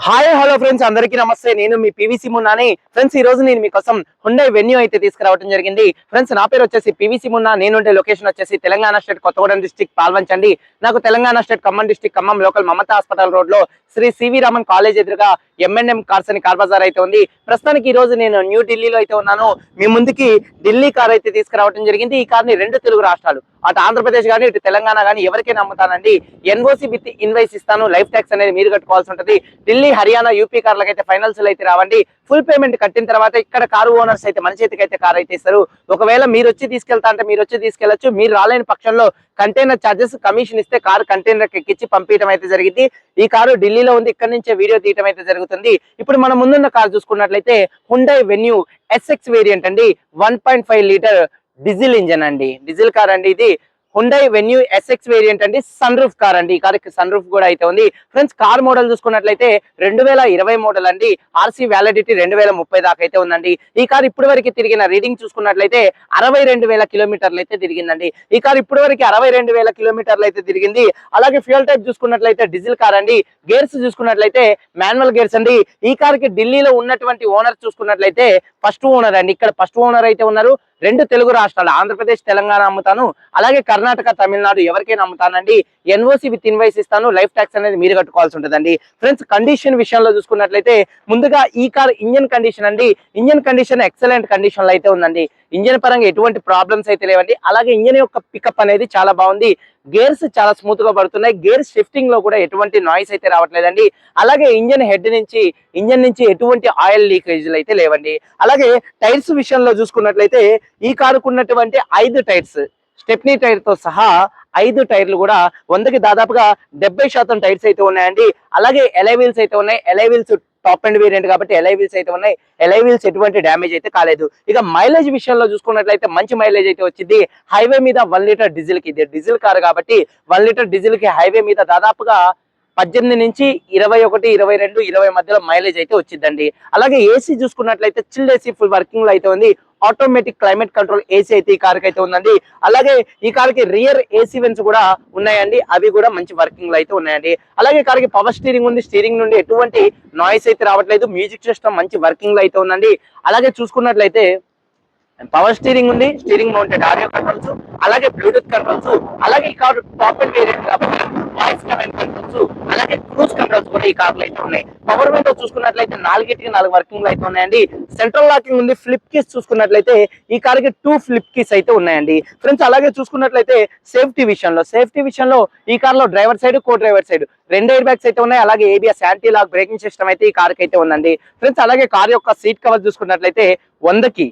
Hi hello friends, అందరికీ నమస్తే. నేను మీ పీవీసీ మున్నాని. ఫ్రెండ్స్, ఈ రోజు నేను మీకోసం హుండై వెన్యూ అయితే తీసుకురావడం జరిగింది. ఫ్రెండ్స్, నా పేరు వచ్చేసి పీవీసీ మున్నా. నేనుండే లొకేషన్ వచ్చేసి తెలంగాణ స్టేట్ కొత్తగూడెం డిస్ట్రిక్ట్ పాల్వంచండి. నాకు Telangana state Khammam district Khammam local Mamata hospital road లో శ్రీ సివి రామన్ కాలేజ్ ఎదురుగా ఎంఎన్ఎం కార్స్ అని కార్ బజార్ అయితే ఉంది. ప్రస్తుతానికి ఈ రోజు నేను న్యూ ఢిల్లీలో అయితే ఉన్నాను. మీ ముందుకి ఢిల్లీ కార్ అయితే తీసుకురావడం జరిగింది. ఈ కార్ ని రెండు తెలుగు రాష్ట్రాలు, అటు ఆంధ్రప్రదేశ్ కానీ ఇటు తెలంగాణ కానీ ఎవరికైనా అమ్ముతానండి. ఎన్ఓసి విత్ ఇన్వైస్ ఇస్తాను. లైఫ్ ట్యాక్స్ అనేది మీరు కట్టుకోవాల్సి ఉంటుంది. ఢిల్లీ, హర్యానా, యూపీ కార్లకు అయితే ఫైనల్స్ అయితే రావండి. ఫుల్ పేమెంట్ కట్టిన తర్వాత ఇక్కడ కారు ఓనర్స్ అయితే మన చేతికి అయితే కార్ అయితే ఇస్తారు. ఒకవేళ మీరు వచ్చి తీసుకెళ్తా అంటే మీరు వచ్చి తీసుకెళ్లొచ్చు. మీరు రాలేని పక్షంలో కంటైనర్ ఛార్జెస్ కమిషన్ ఇస్తే కారు కంటైనర్ ఎక్కించి పంపించడం అయితే జరిగింది. ఈ కారు ఢిల్లీలో ఉంది. ఇక్కడ నుంచే వీడియో తీయడం అయితే జరుగుతుంది. ఇప్పుడు మనం ముందున్న కార్ చూసుకున్నట్లయితే హుండై వెన్యూ ఎస్ఎక్స్ వేరియంట్ అండి. 1.5 లీటర్ డీజిల్ ఇంజన్ అండి. డీజిల్ కార్ అండి ఇది. హుండై వెన్యూ ఎస్ఎక్స్ వేరియంట్ అండి. సన్ రూఫ్ కార్ అండి. ఈ కార్ సన్ రూఫ్ కూడా అయితే ఉంది. ఫ్రెండ్స్, కార్ మోడల్ చూసుకున్నట్లయితే 2020 మోడల్ అండి. ఆర్సీ వ్యాలిడిటీ 2030 దాకా అయితే ఉందండి. ఈ కార్ ఇప్పటి వరకు తిరిగిన రీడింగ్ చూసుకున్నట్లయితే 62,000 కిలోమీటర్లు అయితే తిరిగిందండి. ఈ కార్ ఇప్పటి వరకు 62,000 కిలోమీటర్లు అయితే తిరిగింది. అలాగే ఫ్యూయల్ టైప్ చూసుకున్నట్లయితే డీజిల్ కార్ అండి. గేర్స్ చూసుకున్నట్లయితే మాన్యువల్ గేర్స్ అండి. ఈ కార్ కి ఢిల్లీలో ఉన్నటువంటి ఓనర్ చూసుకున్నట్లయితే ఫస్ట్ ఓనర్ అండి. ఇక్కడ ఫస్ట్ ఓనర్ అయితే ఉన్నారు. రెండు తెలుగు రాష్ట్రాలు, ఆంధ్రప్రదేశ్, తెలంగాణ అమ్ముతాను. అలాగే కర్ణాటక, తమిళనాడు ఎవరికైనా అమ్ముతానండి. ఎన్ఓసి విత్ ఇన్వైస్ ఇస్తాను. లైఫ్ ట్యాక్స్ అనేది మీరు కట్టుకోవాల్సి ఉంటుందండి. ఫ్రెండ్స్, కండిషన్ విషయంలో చూసుకున్నట్లయితే ముందుగా ఈ కార్ ఇంజన్ కండిషన్ అండి. ఇంజన్ కండిషన్ ఎక్సలెంట్ కండిషన్ లో అయితే ఉందండి. ఇంజన్ పరంగా ఎటువంటి ప్రాబ్లమ్స్ అయితే లేవండి. అలాగే ఇంజన్ యొక్క పికప్ అనేది చాలా బాగుంది. గేర్స్ చాలా స్మూత్ గా పడుతున్నాయి. గేర్ షిఫ్టింగ్ లో కూడా ఎటువంటి నాయిస్ అయితే రావట్లేదండి. అలాగే ఇంజన్ హెడ్ నుంచి ఇంజన్ నుంచి ఎటువంటి ఆయిల్ లీకేజ్లు అయితే లేవండి. అలాగే టైర్స్ విషయంలో చూసుకున్నట్లయితే ఈ కారుకు ఉన్నటువంటి 5 టైర్స్, స్టెప్నీ టైర్ తో సహా 5 టైర్లు కూడా 100కి దాదాపుగా 70% టైర్స్ అయితే ఉన్నాయండి. అలాగే ఎలై వీల్స్ అయితే ఉన్నాయి. Alloy wheels top and variant కాబట్టి ఎలై వీల్స్ అయితే ఉన్నాయి. ఎలై వీల్స్ ఎటువంటి డ్యామేజ్ అయితే కాలేదు. ఇక మైలేజ్ విషయంలో చూసుకున్నట్లయితే మంచి మైలేజ్ అయితే వచ్చింది. హైవే మీద 1 లీటర్ డీజిల్ కి, ఇది డీజిల్ కార్ కాబట్టి 1 లీటర్ డీజిల్ కి హైవే మీద దాదాపుగా 18 నుంచి 21, 22, 20 మధ్యలో మైలేజ్ అయితే వచ్చిందండి. అలాగే ఏసీ చూసుకున్నట్లయితే చిల్డ్ ఏసీ ఫుల్ వర్కింగ్ లో అయితే ఉంది. ఆటోమేటిక్ క్లైమేట్ కంట్రోల్ ఏసీ అయితే ఈ కార్ కి అయితే ఉందండి. అలాగే ఈ కార్ కి రియర్ ఏసీ వెన్స్ కూడా ఉన్నాయండి. అవి కూడా మంచి వర్కింగ్ లో అయితే ఉన్నాయండి. అలాగే కార్ కి పవర్ స్టీరింగ్ ఉంది. స్టీరింగ్ నుండి ఎటువంటి నాయిస్ అయితే రావట్లేదు. మ్యూజిక్ సిస్టమ్ మంచి వర్కింగ్ లో అయితే ఉందండి. అలాగే చూసుకున్నట్లయితే పవర్ స్టీరింగ్ ఉంది. స్టీరింగ్ మౌంటెడ్ ఆడియో కంట్రోల్స్, అలాగే బ్లూటూత్ కంట్రోల్స్, అలాగే ఈ కార్ టాప్ అండ్ వేరియంట్ కాబట్టి వాయిస్ కమాండ్ కంట్రోల్స్, అలాగే క్రూజ్ కంట్రోల్స్ కూడా ఈ కార్లో అయితే ఉన్నాయి. పవర్ విండో చూసుకున్నట్లయితే 4 వర్కింగ్ లో అయితే ఉన్నాయండి. సెంట్రల్ లాకింగ్ ఉంది. ఫ్లిప్ కీస్ చూసుకున్నట్లయితే ఈ కార్ కి 2 ఫ్లిప్ కీస్ అయితే ఉన్నాయండి. ఫ్రెండ్స్, అలాగే చూసుకున్నట్లయితే సేఫ్టీ విషయంలో ఈ కార్ లో driver side, co driver side 2 air bags అయితే ఉన్నాయి. అలాగే ABS anti lock braking system అయితే ఈ కార్ కి అయితే ఉందండి. ఫ్రెండ్స్, అలాగే కార్ యొక్క సీట్ కవర్ చూసుకున్నట్లయితే 100కి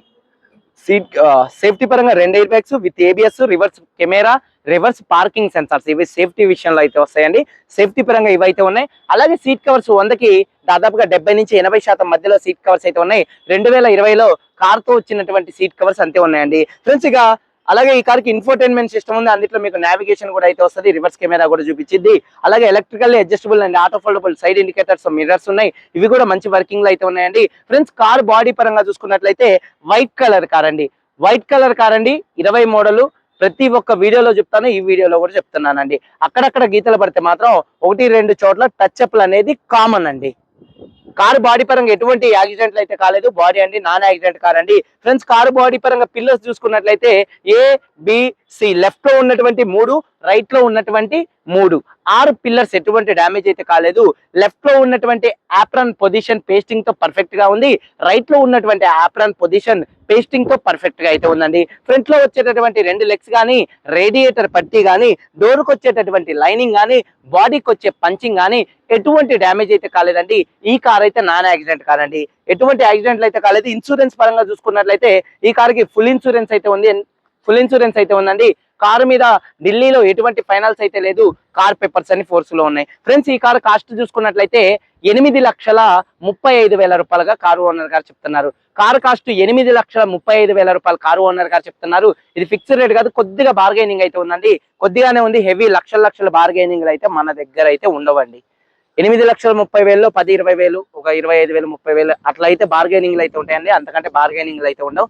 సీట్ సేఫ్టీ పరంగా 2 air bags with ABS, reverse camera, reverse parking sensors, ఇవి సేఫ్టీ విషయంలో అయితే వస్తాయండి. సేఫ్టీ పరంగా ఇవైతే ఉన్నాయి. అలాగే సీట్ కవర్స్ 100కి దాదాపుగా 70 నుంచి 80% మధ్యలో సీట్ కవర్స్ అయితే ఉన్నాయి. 2020లో కార్ తో వచ్చినటువంటి సీట్ కవర్స్ అంతే ఉన్నాయండి. ఫ్రెండ్స్, ఇక అలాగే ఈ కార్ కి ఇన్ఫోటైన్మెంట్ సిస్టమ్ ఉంది. అందులో మీకు నావిగేషన్ కూడా అయితే వస్తుంది. రివర్స్ కెమెరా కూడా చూపించింది. అలాగే electrical adjustable and auto foldable side indicators, mirrors ఉన్నాయి. ఇవి కూడా మంచి వర్కింగ్ లో అయితే ఉన్నాయండి. ఫ్రెండ్స్, కార్ బాడీ పరంగా చూసుకున్నట్లయితే వైట్ కలర్ కార్ అండి. 20 మోడల్. ప్రతి ఒక్క వీడియోలో చెప్తాను, ఈ వీడియోలో కూడా చెప్తున్నానండి. అక్కడక్కడ గీతలు పడితే మాత్రం 1-2 చోట్ల టచ్ అప్లు అనేది కామన్ అండి. కారు బాడీ పరంగా ఎటువంటి యాక్సిడెంట్లు అయితే కాలేదు. బాడీ అండి నాన్ యాక్సిడెంట్ కార్ అండి. ఫ్రెండ్స్, కారు బాడీ పరంగా పిల్లర్స్ చూసుకున్నట్లయితే ABC, లెఫ్ట్ లో ఉన్నటువంటి 3, రైట్ లో ఉన్నటువంటి 3, 6 పిల్లర్స్ ఎటువంటి డ్యామేజ్ అయితే కాలేదు. లెఫ్ట్ లో ఉన్నటువంటి ఆప్రాన్ పొజిషన్ పేస్టింగ్ తో పర్ఫెక్ట్ గా ఉంది. రైట్ లో ఉన్నటువంటి ఆప్రాన్ పొజిషన్ పేస్టింగ్ తో పర్ఫెక్ట్ గా అయితే ఉందండి. ఫ్రంట్ లో వచ్చేటటువంటి 2 లెగ్స్ కానీ, రేడియేటర్ పట్టీ కానీ, డోర్ కు వచ్చేటటువంటి లైనింగ్ కానీ, బాడీకి వచ్చే పంచింగ్ కానీ ఎటువంటి డ్యామేజ్ అయితే కాలేదండి. ఈ కార్ అయితే నాన్ యాక్సిడెంట్ కార్ అండి. ఎటువంటి యాక్సిడెంట్లు అయితే కాలేదు. ఇన్సూరెన్స్ పరంగా చూసుకున్నట్లయితే ఈ కార్ కి ఫుల్ ఇన్సూరెన్స్ అయితే ఉందండి. కారు మీద ఢిల్లీలో ఎటువంటి ఫైనల్స్ అయితే లేదు. కార్ పేపర్స్ అన్ని ఫోర్స్ లో ఉన్నాయి. ఫ్రెండ్స్, ఈ కార్ కాస్ట్ చూసుకున్నట్లయితే 8,35,000 రూపాయలుగా కారు ఓనర్ గారు చెప్తున్నారు. కారు కాస్ట్ 8,35,000 రూపాయలు కారు ఓనర్ గారు చెప్తున్నారు. ఇది ఫిక్స్డ్ రేట్ కాదు, కొద్దిగా బార్గెనింగ్ అయితే ఉందండి. కొద్దిగానే ఉంది. హెవీ లక్షల బార్గెనింగ్ అయితే మన దగ్గర అయితే ఉండవండి. 8,30,000లో 10-20,000, ఒక 25,000, 30,000 అట్లా అయితే బార్గెనింగ్లు అయితే ఉంటాయండి. అంతకంటే బార్గెనింగ్లు అయితే ఉండవు.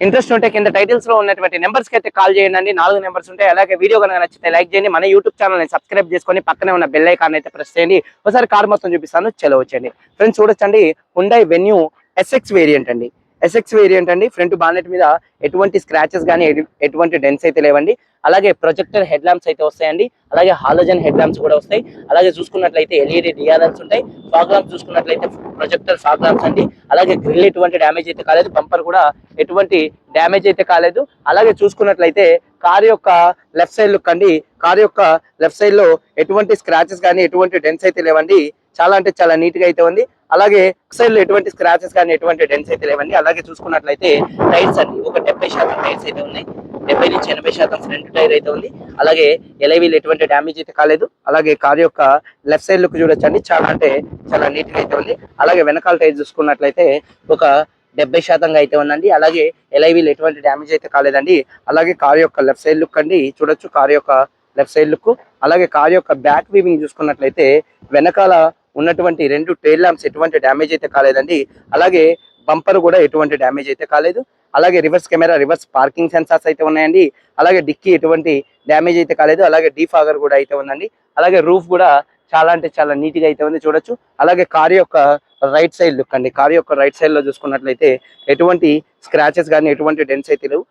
ఇంట్రెస్ట్ ఉంటే కింద టైటిల్స్ లో ఉన్నటువంటి నెంబర్స్ కి అయితే కాల్ చేయండి. 4 నెంబర్స్ ఉంటాయి. అలాగే వీడియో కనుక నచ్చితే లైక్ చేయండి. మన యూట్యూబ్ ఛానల్ ని సబ్స్క్రైబ్ చేసుకొని పక్కనే ఉన్న బెల్ ఐకాన్ అయితే ప్రెస్ చేయండి. ఒకసారి కార్ మొత్తం చూపిస్తాను, చలో వచ్చేయండి. ఫ్రెండ్స్ చూడొచ్చండి, హుండై వెన్యూ ఎస్ఎక్స్ వేరియంట్ అండి. ఎస్ఎక్స్ వేరియంట్ అండి. ఫ్రంట్ బానెట్ మీద ఎటువంటి స్క్రాచెస్ కానీ ఎటువంటి డెన్స్ అయితే లేవండి. అలాగే ప్రొజెక్టర్ హెడ్ ల్యాంప్స్ అయితే వస్తాయండి. అలాగే హాలోజన్ హెడ్ ల్యాంప్స్ కూడా వస్తాయి. అలాగే చూసుకున్నట్లయితే ఎల్ఈడి డిఆర్ఎల్స్ ఉంటాయి. ఫాగ్ ల్యాంప్స్ చూసుకున్నట్లయితే ప్రొజెక్టర్ ఫాగ్ ల్యాంప్స్ అండి. అలాగే గ్రిల్ ఎటువంటి డ్యామేజ్ అయితే కాలేదు. బంపర్ కూడా ఎటువంటి డ్యామేజ్ అయితే కాలేదు. అలాగే చూసుకున్నట్లయితే కార్ యొక్క లెఫ్ట్ సైడ్ లుక్ అండి. కార్ యొక్క లెఫ్ట్ సైడ్ లో ఎటువంటి స్క్రాచెస్ కానీ ఎటువంటి డెన్స్ అయితే లేవండి. చాలా అంటే చాలా నీట్ గా అయితే ఉంది. అలాగే సైడ్ లో ఎటువంటి స్క్రాచెస్ కానీ ఎటువంటి డెన్స్ అయితే లేవండి. అలాగే చూసుకున్నట్లయితే టైర్స్ అండి ఒక 70% టైర్స్ అయితే ఉన్నాయి. 70 నుంచి 80% ఫ్రంట్ టైర్ అయితే ఉంది. అలాగే ఎలైవీలు ఎటువంటి డ్యామేజ్ అయితే కాలేదు. అలాగే కార్ యొక్క లెఫ్ట్ సైడ్ లుక్ చూడొచ్చండి, చాలా అంటే చాలా నీట్ గా అయితే ఉంది. అలాగే వెనకాల టైర్ చూసుకున్నట్లయితే ఒక 70% అయితే ఉందండి. అలాగే ఎలైవీలు ఎటువంటి డ్యామేజ్ అయితే కాలేదండి. అలాగే కార్ యొక్క లెఫ్ట్ సైడ్ లుక్ అండి చూడొచ్చు, కార్ యొక్క లెఫ్ట్ సైడ్ లుక్. అలాగే కార్ యొక్క బ్యాక్ వీవింగ్ చూసుకున్నట్లయితే వెనకాల ఉన్నటువంటి 2 టైల్ ల్యాంప్స్ ఎటువంటి డ్యామేజ్ అయితే కాలేదండి. అలాగే బంపర్ కూడా ఎటువంటి డ్యామేజ్ అయితే కాలేదు. అలాగే reverse camera, reverse parking sensors అయితే ఉన్నాయండి. అలాగే డిక్కీ ఎటువంటి డ్యామేజ్ అయితే కాలేదు. అలాగే డీఫాగర్ కూడా అయితే ఉందండి. అలాగే రూఫ్ కూడా చాలా అంటే చాలా నీట్ గా అయితే ఉంది చూడొచ్చు. అలాగే కార్ యొక్క రైట్ సైడ్ లుక్ అండి. కార్ యొక్క రైట్ సైడ్ లో చూసుకున్నట్లయితే ఎటువంటి స్క్రాచెస్ కానీ ఎటువంటి డెన్స్ అయితే లేవు.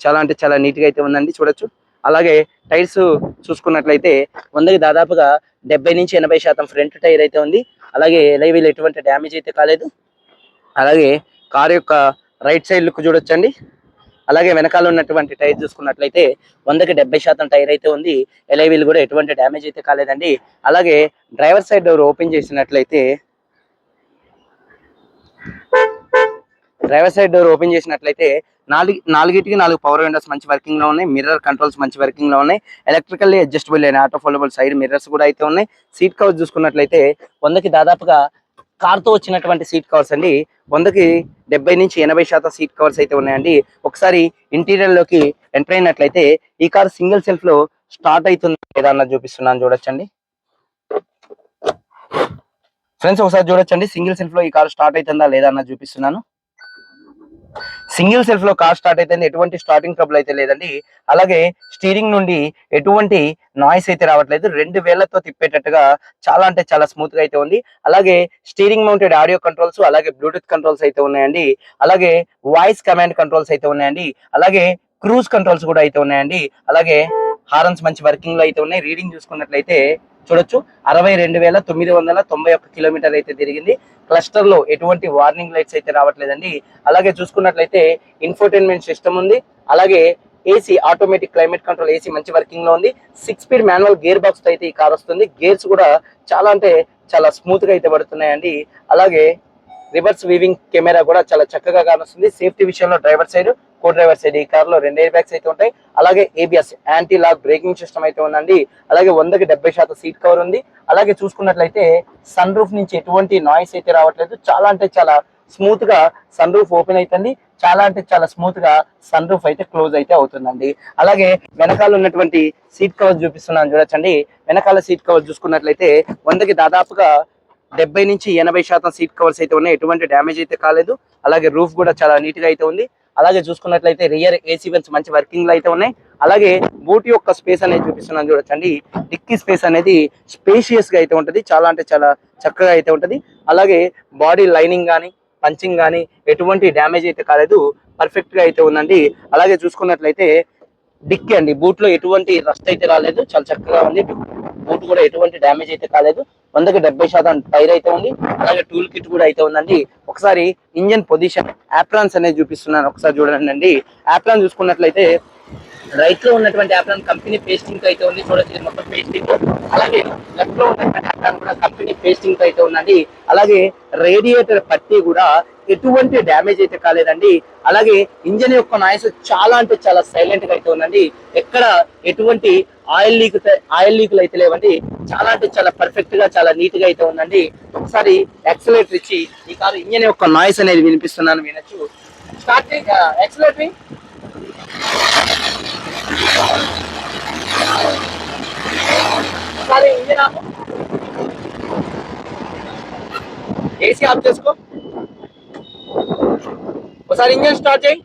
చాలా అంటే చాలా నీట్ గా అయితే ఉందండి చూడొచ్చు. అలాగే టైర్స్ చూసుకున్నట్లయితే 100కి దాదాపుగా 70 నుంచి 80% ఫ్రంట్ టైర్ అయితే ఉంది. అలాగే ఎలైవీలు ఎటువంటి డ్యామేజ్ అయితే కాలేదు. అలాగే కార్ యొక్క రైట్ సైడ్ లుక్ చూడొచ్చండి. అలాగే వెనకాల ఉన్నటువంటి టైర్ చూసుకున్నట్లయితే 100కి 70% టైర్ అయితే ఉంది. ఎలైవీలు కూడా ఎటువంటి డ్యామేజ్ అయితే కాలేదండి. అలాగే డ్రైవర్ సైడ్ డోర్ ఓపెన్ చేసినట్లయితే నాలుగిటికి 4 పవర్ విండోస్ మంచి వర్కింగ్ లో ఉన్నాయి. మిర్రర్ కంట్రోల్స్ మంచి వర్కింగ్ లో ఉన్నాయి. ఎలక్ట్రికల్లీ అడ్జస్టబుల్ అయిన ఆటో ఫోల్డబుల్ సైడ్ మిర్రర్స్ కూడా అయితే ఉన్నాయి. సీట్ కవర్స్ చూసుకున్నట్లయితే 100కి దాదాపుగా కార్ తో వచ్చినటువంటి సీట్ కవర్స్ అండి. 100కి 70 నుంచి 80% సీట్ కవర్స్ అయితే ఉన్నాయండి. ఒకసారి ఇంటీరియర్ లోకి ఎంటర్ అయినట్లయితే ఈ కార్ సింగిల్ సెల్ఫ్ లో స్టార్ట్ అవుతుంది లేదా అన్నది చూపిస్తున్నాను చూడొచ్చండి. ఫ్రెండ్స్ ఒకసారి చూడొచ్చండి, సింగిల్ సెల్ఫ్ లో ఈ కార్ స్టార్ట్ అవుతుందా లేదా అన్నది చూపిస్తున్నాను. సింగిల్ సెల్ఫ్ లో కార్ స్టార్ట్ అయితే ఎటువంటి స్టార్టింగ్ ట్రబుల్ అయితే లేదండి. అలాగే స్టీరింగ్ నుండి ఎటువంటి నాయిస్ అయితే రావట్లేదు. 2 వేళ్లతో తిప్పేటట్టుగా చాలా అంటే చాలా స్మూత్ గా అయితే ఉంది. అలాగే స్టీరింగ్ మౌంటెడ్ ఆడియో కంట్రోల్స్, అలాగే బ్లూటూత్ కంట్రోల్స్ అయితే ఉన్నాయండి. అలాగే వాయిస్ కమాండ్ కంట్రోల్స్ అయితే ఉన్నాయండి. అలాగే క్రూజ్ కంట్రోల్స్ కూడా అయితే ఉన్నాయండి. అలాగే హారన్స్ మంచి వర్కింగ్ లో అయితే ఉన్నాయి. రీడింగ్ చూసుకున్నట్లయితే చూడొచ్చు 62,991 కిలోమీటర్ అయితే తిరిగింది. క్లస్టర్ లో ఎటువంటి వార్నింగ్ లైట్స్ అయితే రావట్లేదండి. అలాగే చూసుకున్నట్లయితే ఇన్ఫోటైన్మెంట్ సిస్టమ్ ఉంది. అలాగే AC automatic climate control AC మంచి వర్కింగ్ లో ఉంది. 6 స్పీడ్ మాన్యువల్ గేర్ బాక్స్ అయితే ఈ కార్ వస్తుంది. గేర్స్ కూడా చాలా అంటే చాలా స్మూత్ గా అయితే పడుతున్నాయండి. అలాగే రివర్స్ వీవింగ్ కెమెరా కూడా చాలా చక్కగా కానొస్తుంది. సేఫ్టీ విషయంలో driver side, co driver side ఈ కార్ లో 2 ఎయిర్ బ్యాగ్స్ అయితే ఉంటాయి. అలాగే ABS anti lock braking system అయితే ఉందండి. అలాగే 100కి 70% సీట్ కవర్ ఉంది. అలాగే చూసుకున్నట్లయితే సన్ రూఫ్ నుంచి ఎటువంటి నాయిస్ అయితే రావట్లేదు. చాలా అంటే చాలా స్మూత్ గా సన్ రూఫ్ ఓపెన్ అవుతుంది. చాలా అంటే చాలా స్మూత్ గా సన్ రూఫ్ అయితే క్లోజ్ అయితే అవుతుందండి. అలాగే వెనకాల ఉన్నటువంటి సీట్ కవర్ చూపిస్తున్నాను చూడొచ్చండి. వెనకాల సీట్ కవర్ చూసుకున్నట్లయితే 100కి దాదాపుగా 70 నుంచి 80% సీట్ కవర్స్ అయితే ఉన్నాయి. ఎటువంటి డ్యామేజ్ అయితే కాలేదు. అలాగే రూఫ్ కూడా చాలా నీట్ గా అయితే ఉంది. అలాగే చూసుకున్నట్లయితే రియర్ ఏసీ వెంట్స్ మంచి వర్కింగ్ లో అయితే ఉన్నాయి. అలాగే బూట్ యొక్క స్పేస్ అనేది చూపిస్తున్నాను చూడొచ్చండి. డిక్కీ స్పేస్ అనేది స్పేషియస్ గా అయితే ఉంటది. చాలా అంటే చాలా చక్కగా అయితే ఉంటది. అలాగే బాడీ లైనింగ్ కానీ పంచింగ్ కానీ ఎటువంటి డ్యామేజ్ అయితే కాలేదు. పర్ఫెక్ట్ గా అయితే ఉందండి. అలాగే చూసుకున్నట్లయితే డిక్కీ అండి, బూట్ లో ఎటువంటి రస్ట్ అయితే రాలేదు. చాలా చక్కగా ఉంది. బూట్ కూడా ఎటువంటి డ్యామేజ్ అయితే కాలేదు. 100కి 70% టైర్ అయితే ఉంది. అలాగే టూల్ కిట్ కూడా అయితే ఉందండి. ఒకసారి ఇంజన్ పొజిషన్ యాప్రాన్స్ అనేది చూపిస్తున్నాను, ఒకసారి చూడండి. యాప్రాన్ చూసుకున్నట్లయితే రైట్ లో ఉన్నటువంటి యాప్రాన్ కంపెనీ పేస్టింగ్ అయితే ఉంది చూడొచ్చు. ఇది మొత్తం పేస్టింగ్. అలాగే లెఫ్ట్ లో ఉన్నటువంటి యాప్రాన్ కూడా కంపెనీ పేస్టింగ్ అయితే ఉందండి. అలాగే రేడియేటర్ పట్టి కూడా ఎటువంటి డ్యామేజ్ అయితే కాలేదండి. అలాగే ఇంజన్ యొక్క నాయిస్ చాలా అంటే చాలా సైలెంట్ గా అయితే ఉందండి. ఎక్కడ ఎటువంటి ఆయిల్ లీకులు అయితే లేవండి. చాలా అంటే చాలా పర్ఫెక్ట్ గా చాలా నీట్ గా అయితే ఉందండి. ఒకసారి యాక్సిలరేటర్ ఇచ్చి ఈ కారు ఇంజన్ యొక్క నాయిస్ అనేది వినిపిస్తున్నాను, వినొచ్చు. Start accelerator. ఒకసారి ఇంజన్ ఆపు, ఏసీ ఆఫ్ చేసుకో. ఒకసారి ఇంజన్ స్టార్ట్ చేయి.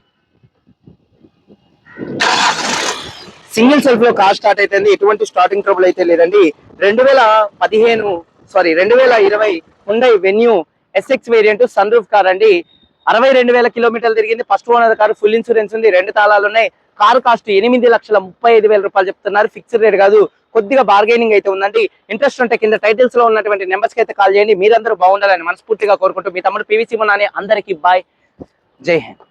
సింగిల్ సెల్ఫ్ లో కార్ స్టార్ట్ అయితే ఎటువంటి స్టార్టింగ్ ట్రబుల్ అయితే లేదండి. 2020 Hyundai Venue SX variant sun roof car అండి. 62,000 కిలోమీటర్లు తిరిగింది. First owner car, full insurance ఉంది, 2 తాళాలు ఉన్నాయి. కారు కాస్ట్ 8,35,000 రూపాయలు చెప్తున్నారు. ఫిక్స్డ్ రేట్ కాదు, కొద్దిగా బార్గెనింగ్ అయితే ఉందండి. ఇంట్రెస్ట్ ఉంటే కింద టైటిల్స్ లో ఉన్నటువంటి నెంబర్స్ కి అయితే కాల్ చేయండి. మీరందరూ బాగుండాలని మనస్ఫూర్తిగా కోరుకుంటూ మీ తమ్ముడు పివిసి మున్నా. అందరికీ బాయ్, జై హింద్.